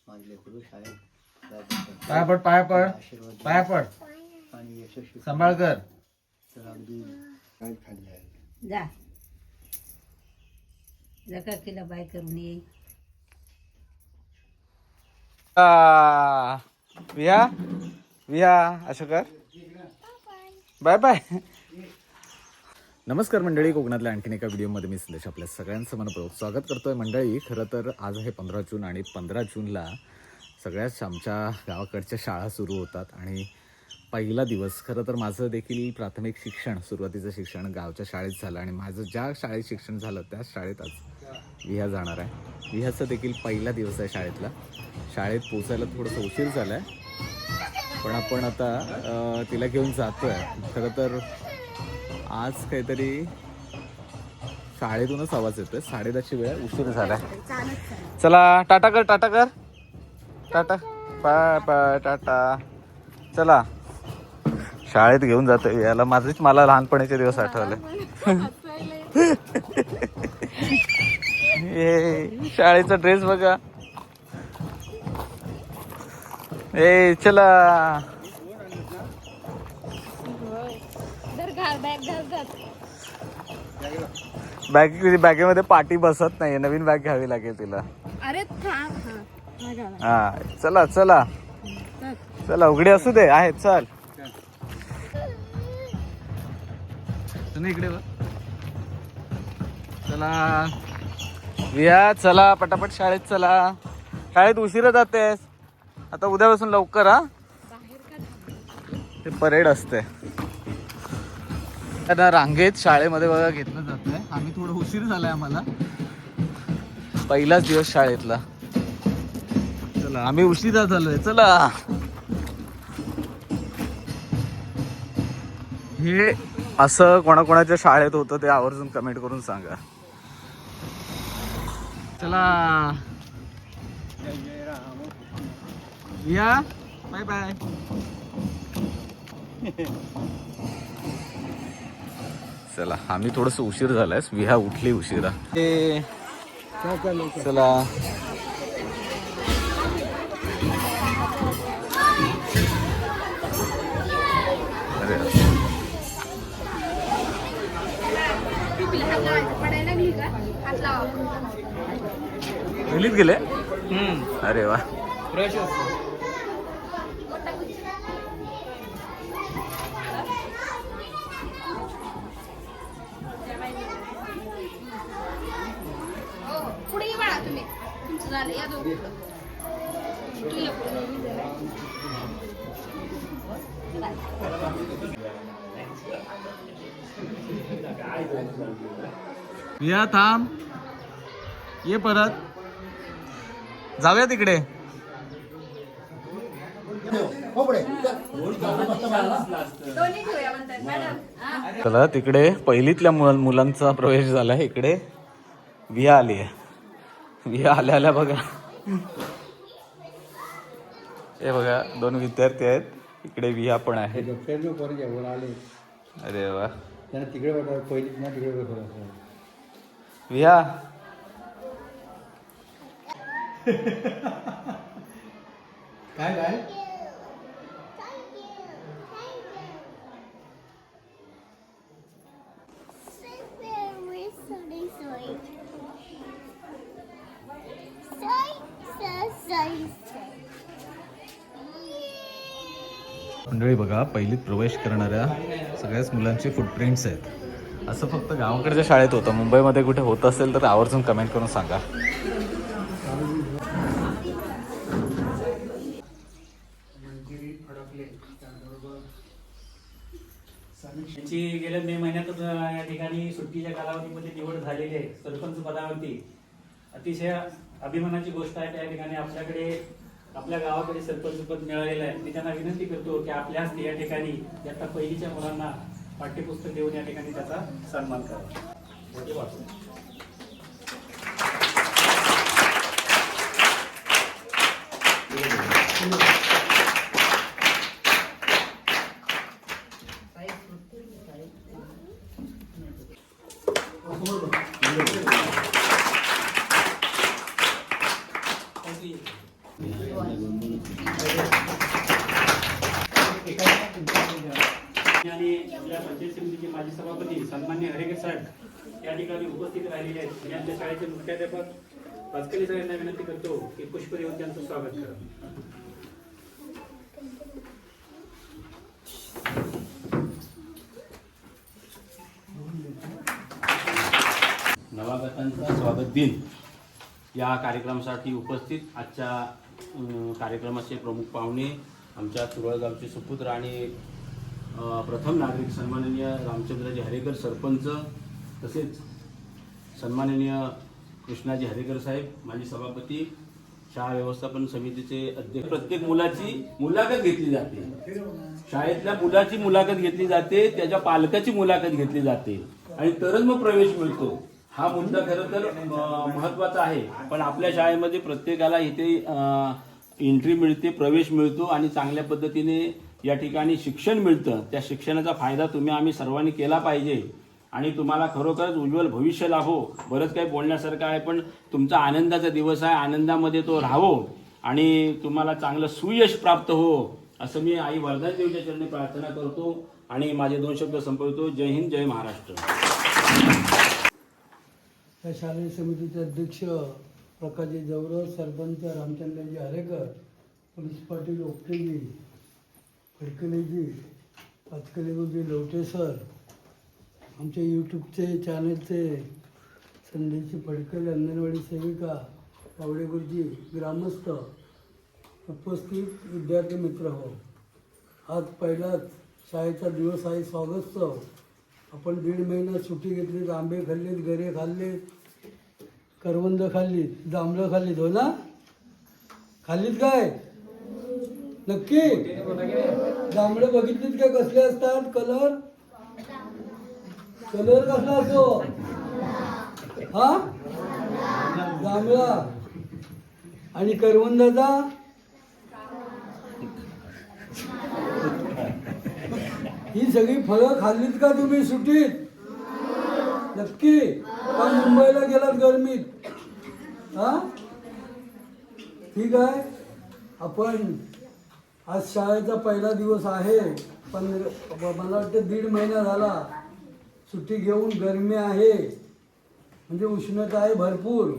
माझे लेकरू शाळेत पाया पड पाया पड पाया पड आणि यशस्वी सांभाळ कर. तर अगदी काय खाल्ली आहे. जा जा काकीला बाय करून ये. विहा विहा असं कर. Bye bye. नमस्कार मंडळी, कोकणातल्या आणखीन एका व्हिडिओमध्ये मी संदेश आपल्या सगळ्यांचं मनपूर्वक स्वागत करतोय. मंडळी, खरं तर आज आहे 15 जून आणि 15 जूनला सगळ्याच आमच्या गावाकडच्या शाळा सुरू होतात आणि पहिला दिवस खरं तर माझं देखील प्राथमिक शिक्षण, सुरुवातीचं शिक्षण गावच्या शाळेत झालं आणि माझं ज्या शाळेत शिक्षण झालं त्याच शाळेत आज विहा जाणार आहे. विहाचा देखील पहिला दिवस आहे शाळेतला. शाळेत पोचायला थोडंसं उशीर झाला आहे, पण आपण आता तिला घेऊन जातो आहे. खरं तर आज काहीतरी शाळेतूनच आवाज येतोय. 10:30ची वेळ, उशीर झाला. चला टाटा कर, टाटा कर, टाटा बाय बाय टाटा. चला शाळेत घेऊन जातोय याला. मला लहानपणीचे दिवस आठवले. शाळेचा ड्रेस बघा. ए चला. बॅगेमध्ये पाटी बसत नाही, नवीन बॅग घ्यावी लागेल तिला. अरे हा चला चला चला, उघडे असू दे आहेत. चल इकडे चला विया, चला पटापट शाळेत चला. शाळेत उशिरा जातेस आता, उद्यापासून लवकर. हा ते परेड असते आता रांगेत शाळेमध्ये बघा घेतलं जातंय. आम्ही थोडं उशीर झालाय आम्हाला, पहिलाच दिवस शाळेतला. चला आम्ही उशिरा झालोय. चला हे असं कोणाकोणाच्या शाळेत होतं ते आवर्जून कमेंट करून सांगा. चला या बाय बाय. चला आम्ही थोडस उशीर झालाय. विहा उठली उशिरा. चला गेलीत गेले. अरे वा. पुढे वाढा तुम्ही, तुमचं झालं या दोघं. विया थांब, ये परत जाऊया तिकडे. चला तिकडे पहिलीतल्या मुलांचा प्रवेश झालाय. इकडे विहा आली आहे. विहा आल्या आल्या बघा, हे बघा 2 विद्यार्थी आहेत. इकडे विहा पण आहे. अरे वा. विहा काय काय मंडळी बघा, पहिलीत प्रवेश करणाऱ्या सगळ्याच मुलांचे फुटप्रिंट्स आहेत. असं फक्त गावाकडच्या शाळेत होतं. मुंबईमध्ये कुठे होत असेल तर आवर्जून कमेंट करून सांगा. त्यांची गेल्या मे महिन्यातच या ठिकाणी सुट्टीच्या कालावधीमध्ये निवड झालेली आहे सरपंच पदावरती. अतिशय अभिमानाची गोष्ट आहे. त्या ठिकाणी आपल्या गावाकडे सरपंच पद मिळालेलं आहे. मी त्यांना विनंती करतो की आपल्या हस्ते या ठिकाणी आता पहिलीच्या मुलांना पाठ्यपुस्तक देऊन या ठिकाणी त्याचा सन्मान करा. आणि आपल्या पंचायत समितीचे माजी सभापती सन्मान्य हरेकर साहेब या ठिकाणी उपस्थित राहिलेले आहेत आणि आपल्या शाळेचे मुख्याध्यापक वाचकली साहेबांना विनंती करतो की पुष्प देऊन त्यांचं स्वागत करा. नवागतांचा स्वागत दिन या कार्यक्रमासाठी उपस्थित आजच्या कार्यक्रमाचे प्रमुख पाहुणे आमच्या तुरळगावचे सुपुत्र आणि प्रथम नागरिक सन्माननीय रामचंद्रजी हरेकर सरपंच, तसेच सन्माननीय कृष्णाजी हरेकर साहेब माजी सभापती, शाळा व्यवस्थापन समितीचे अध्यक्ष. प्रत्येक मुलाची मुलाखत घेतली जाते, शाळेतल्या मुलाची मुलाखत घेतली जाते, त्याच्या पालकाची मुलाखत घेतली जाते आणि तरच मग प्रवेश मिळतो. हा मुद्दा खरं तर महत्त्वाचा आहे. पण आपल्या शाळेमध्ये प्रत्येकाला इथे एंट्री मिळते, प्रवेश मिळतो आणि चांगल्या पद्धतीने या ठिकाणी शिक्षण मिळतं. त्या शिक्षणाचा फायदा आम्ही सर्वांनी केला पाहिजे आणि तुम्हाला खरोखरच उज्ज्वल भविष्य लाभो. बरंच काही बोलण्यासारखं आहे, पण तुमचा आनंदाचा दिवस आहे, आनंदामध्ये तो राहावो आणि तुम्हाला चांगलं सुयश प्राप्त हो असं मी आई वरदा देवीच्या चरणी प्रार्थना करतो आणि माझे 2 शब्द संपवतो. जय हिंद, जय महाराष्ट्र. या शालेय समितीचे अध्यक्ष प्रकाशजी जवळ, सरपंच रामचंद्रजी हरेकर, पोलीस पाटील ओक्केजी, फडकलेजी, पाचकलेजी, लवटे सर, आमच्या यूट्यूबचे चॅनलचे संदेशी फडकले, अंगणवाडी सेविका, पावडे गुरुजी, ग्रामस्थ, उपस्थित विद्यार्थी मित्र हो. आज पहिलाच शाळेचा दिवस आहे, स्वागतोत्सव. आपण 1.5 महिना सुट्टी घेतली, आंबे खाल्लेत, गरे खाल्लेत, करवंद खाल्लीत, जांभळं खाल्लीत, हो ना? खाल्लीत काय नक्की? जांभळं बघितलीत काय कसले असतात? कलर कसला असतो? हा, जांभळा. आणि करवंदाचा ही सगळी फळं खाल्लीत का तुम्ही सुट्टीत? नक्की? का मुंबईला गेलात गरमीत? हा, ठीक आहे. आपण आज शाळेचा पहिला दिवस आहे, पण मला वाटतं 1.5 महिना झाला सुट्टी घेऊन. गरमी आहे म्हणजे उष्णता आहे भरपूर.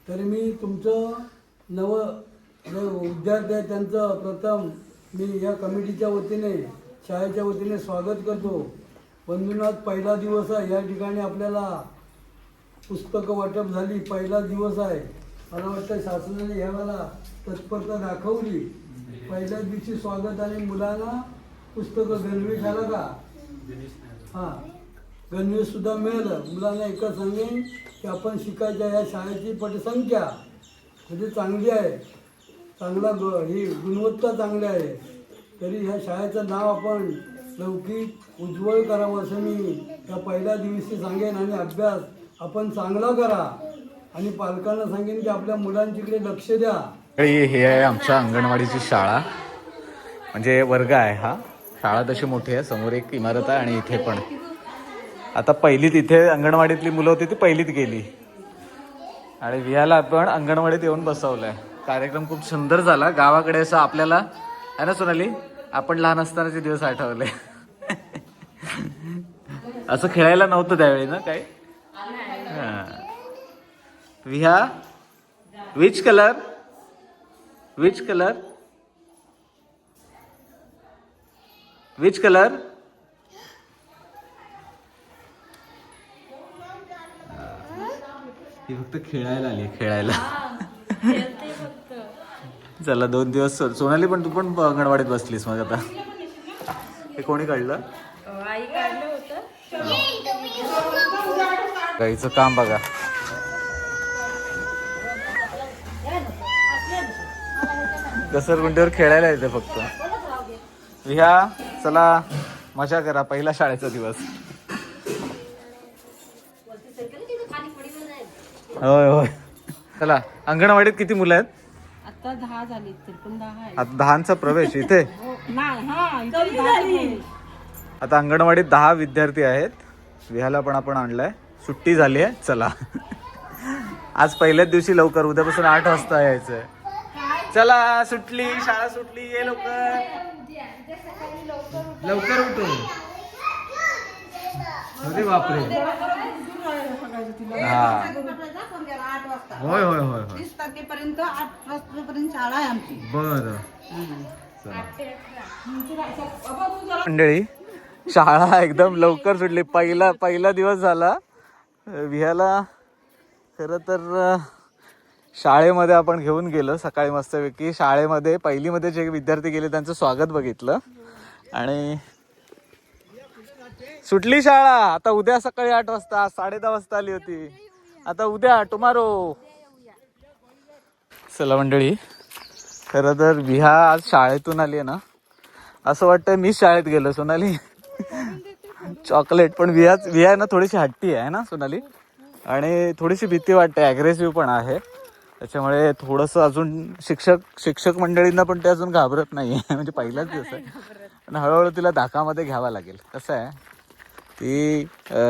तरी मी तुमचं जे विद्यार्थी आहे त्यांचं प्रथम मी या कमिटीच्या वतीने, शाळेच्या वतीने स्वागत करतो. बंधूंनाथ पहिला दिवस आहे, या ठिकाणी आपल्याला पुस्तकं वाटप झाली, पहिला दिवस आहे. मला वाटतं शासनाने यावेळेला तत्परता दाखवली. पहिल्याच दिवशी स्वागत आणि मुलांना पुस्तकं, गणवेश आला का? हां, गणवेश सुद्धा मिळालं. मुलांना एकच सांगेन की आपण शिकायच्या या शाळेची पटसंख्या म्हणजे चांगली आहे, चांगला ही गुणवत्ता चांगली आहे. तरी ह्या शाळेचं नाव आपण लौकिक उज्ज्वल करावं असं मी या पहिल्या दिवशी सांगेन. आणि अभ्यास आपण चांगला करा आणि पालकांना सांगेन की आपल्या मुलांच्याकडे लक्ष द्या. हे आहे आमच्या अंगणवाडीची शाळा, म्हणजे वर्ग आहे हा. शाळा तशी मोठी आहे, समोर एक इमारत आहे आणि इथे पण. आता पहिलीत इथे अंगणवाडीतली मुलं होती ती पहिलीत गेली आणि विहायला आपण अंगणवाडीत येऊन बसवलंय. कार्यक्रम खूप सुंदर झाला. गावाकडे असं आपल्याला आहे ना सोनाली, आपण लहान असतानाचे दिवस आठवले. असं खेळायला नव्हतं त्यावेळी ना काही. Viha, which colour? Which colour? Which colour? ही फक्त खेळायला आली, खेळायला. चला 2 दिवस. सोनाली पण तू पण अंगणवाडीत बसलीस मग आता. हे कोणी काढलं? गाईचं काम बघा. घसरगुंडीवर खेळायला येते फक्त. विहा, चला मजा करा, पहिला शाळेचा दिवस. होय होय. चला, अंगणवाडीत किती मुलं आहेत? आता 10 झाली, पण 10 आहे. आता 10चा प्रवेश इथे. आता अंगणवाडीत 10 विद्यार्थी आहेत. विहाला पण आपण आणलाय. सुट्टी झाली आहे. चला, आज पहिल्याच दिवशी लवकर, उद्यापासून 8 वाजता यायचंय. चला सुटली शाळा सुटली ये लवकर लवकर उठू. अरे बापरे हा होय होय होय होय 30 तारखेपर्यंत 8 वाजतापर्यंत शाळा आहे आमची. बरं मंडळी शाळा एकदम लवकर सुटली. पहिला दिवस झाला विहायला. खरं तर शाळेमध्ये आपण घेऊन गेलो सकाळी मस्तपैकी. शाळेमध्ये पहिलीमध्ये जे विद्यार्थी गेले त्यांचं स्वागत बघितलं आणि सुटली शाळा. आता उद्या सकाळी 8 वाजता 10:30 वाजता आली होती. आता उद्या टुमारो. चला मंडळी खरं तर विहा आज शाळेतून आली आहे ना असं वाटतं मीच शाळेत गेलो. सोनाली चॉकलेट पण विहा ना थोडीशी हट्टी आहे ना सोनाली आणि थोडीशी भीती वाटते ॲग्रेसिव्ह पण आहे. त्याच्यामुळे थोडंसं अजून शिक्षक मंडळींना पण ते अजून घाबरत नाही म्हणजे पहिलाच दिवस आहे. पण हळूहळू तिला धाकामध्ये घ्यावा लागेल. कसं आहे ती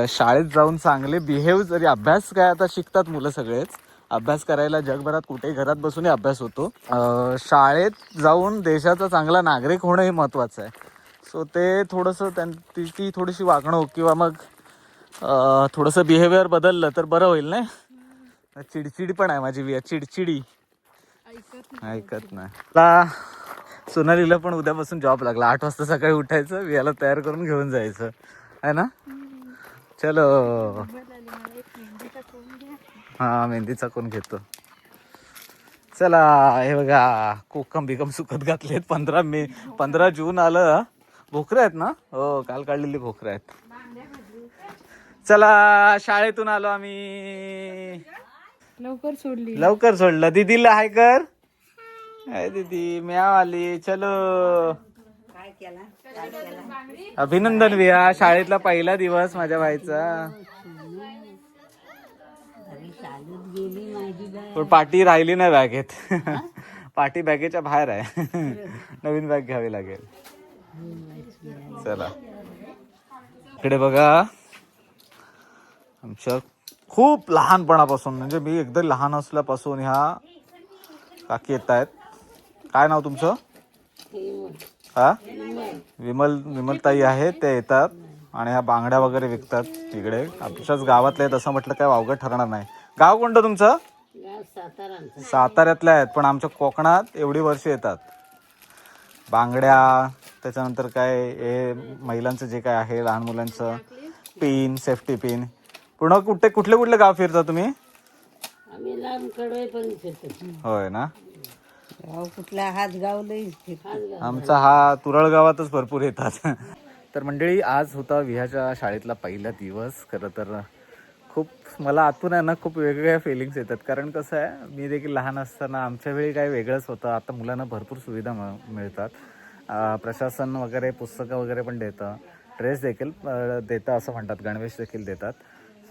शाळेत जाऊन चांगले बिहेव जरी अभ्यास काय आता शिकतात मुलं सगळेच. अभ्यास करायला जगभरात कुठेही घरात बसूनही अभ्यास होतो. शाळेत जाऊन देशाचा चांगला नागरिक होणं हे महत्त्वाचं आहे. सो ते थोडंसं ती थोडीशी वागणूक किंवा मग थोडंसं बिहेवियर बदललं तर बरं होईल नाही. चिडचिडी पण आहे माझी विया चिडचिडी ऐकत नाही. सोनालीला पण उद्यापासून जॉब लागला. 8 वाजता सकाळी उठायचं वियाला तयार करून घेऊन जायचं आहे ना. चलो हा मेहंदीचा कोण घेतो. चला हे बघा कोकम बिकम सुकत घातलेत. 15 जून आलं. भोकरे आहेत ना. हो काल काढलेली भोकरे आहेत. चला शाळेतून आलो आम्ही. लवकर सोडलं. दीदीला हाय कर. हाय दीदी म्याव आली. चलो अभिनंदन विया शाळेतला पहिला दिवस माझ्या भाईचा. पण पाटी राहिली नाही बॅगेत. पाटी बॅगेच्या बाहेर आहे. नवीन बॅग घ्यावी लागेल. चला इकडे बघा आमच्या खूप लहानपणापासून म्हणजे मी एकदम लहान असल्यापासून ह्या काकी येत आहेत. काय नाव तुमचं. हा विमलताई आहे. ते येतात आणि ह्या बांगड्या वगैरे विकतात तिकडे. आमच्याच गावातले आहेत असं म्हटलं काय वावगं ठरणार नाही. गाव कोणतं तुमचं. साताऱ्यातल्या आहेत पण आमच्या कोकणात एवढी वर्ष येतात. बांगड्या त्याच्यानंतर काय हे महिलांचं जे काय आहे लहान मुलांचं पिन सेफ्टी पिन. पुन्हा कुठले गाव फिरता तुम्ही. होय ना. कुठला हाच गाव आमचा हा तुरळ गावातच भरपूर येतात. तर मंडळी आज होता विहाच्या शाळेतला पहिला दिवस. खरं तर खूप मला आतून आहे ना खूप वेगवेगळ्या फिलिंग्स येतात. कारण कसं आहे मी देखील लहान असताना आमच्या वेळी काय वेगळंच होतं. आता मुलांना भरपूर सुविधा मिळतात. प्रशासन वगैरे पुस्तकं वगैरे पण देतं. ड्रेस देखील देतं असं म्हणतात. गणवेश देखील देतात.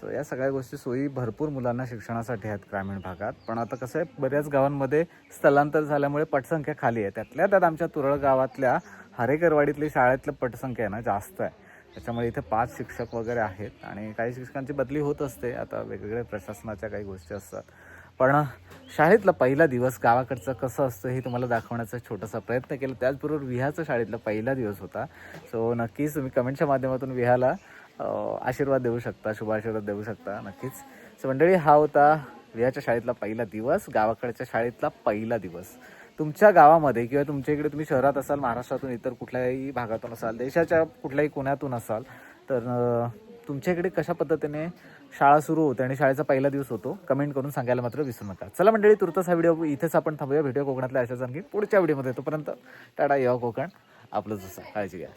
सो या सगळ्या गोष्टी सोयी भरपूर मुलांना शिक्षणासाठी आहेत ग्रामीण भागात. पण आता कसं आहे बऱ्याच गावांमध्ये स्थलांतर झाल्यामुळे पटसंख्या खाली आहे. त्यातल्या त्यात आमच्या तुरळ गावातल्या हरेकरवाडीतली शाळेतलं पटसंख्या आहे ना जास्त आहे. त्याच्यामुळे इथे 5 शिक्षक वगैरे आहेत आणि काही शिक्षकांची बदली होत असते. आता वेगवेगळ्या प्रशासनाच्या काही गोष्टी असतात. पण शाळेतला पहिला दिवस गावाकडचं कसं असतं हे तुम्हाला दाखवण्याचा छोटासा प्रयत्न केला. त्याचबरोबर विहाचा शाळेतला पहिला दिवस होता. सो नक्कीच तुम्ही कमेंटच्या माध्यमातून विहाला आशीर्वाद देऊ शकता. शुभ आशीर्वाद देऊ शकता नक्कीच. सो मंडळी हा होता विहाच्या शाळेतला पहिला दिवस. गावाकडच्या शाळेतला पहिला दिवस. तुमच्या गावामध्ये किंवा तुमच्या इकडे तुम्ही शहरात असाल महाराष्ट्रातून इतर कुठल्याही भागातून असाल देशाच्या कुठल्याही कोण्यातून असाल तर तुमच्या इकडे कशा पद्धतीने शाळा सुरू होते आणि शाळेचा पहिला दिवस होतो कमेंट करून सांगायला मात्र विसरू नका. चला मंडळी तुर्तास हा व्हिडिओ इथेच आपण थांबूया. व्हिडिओ कोकणातल्या अशाच आणखी पुढच्या व्हिडिओमध्ये. तोपर्यंत टाटा. या कोकण आपलं जसं. काळजी घ्या.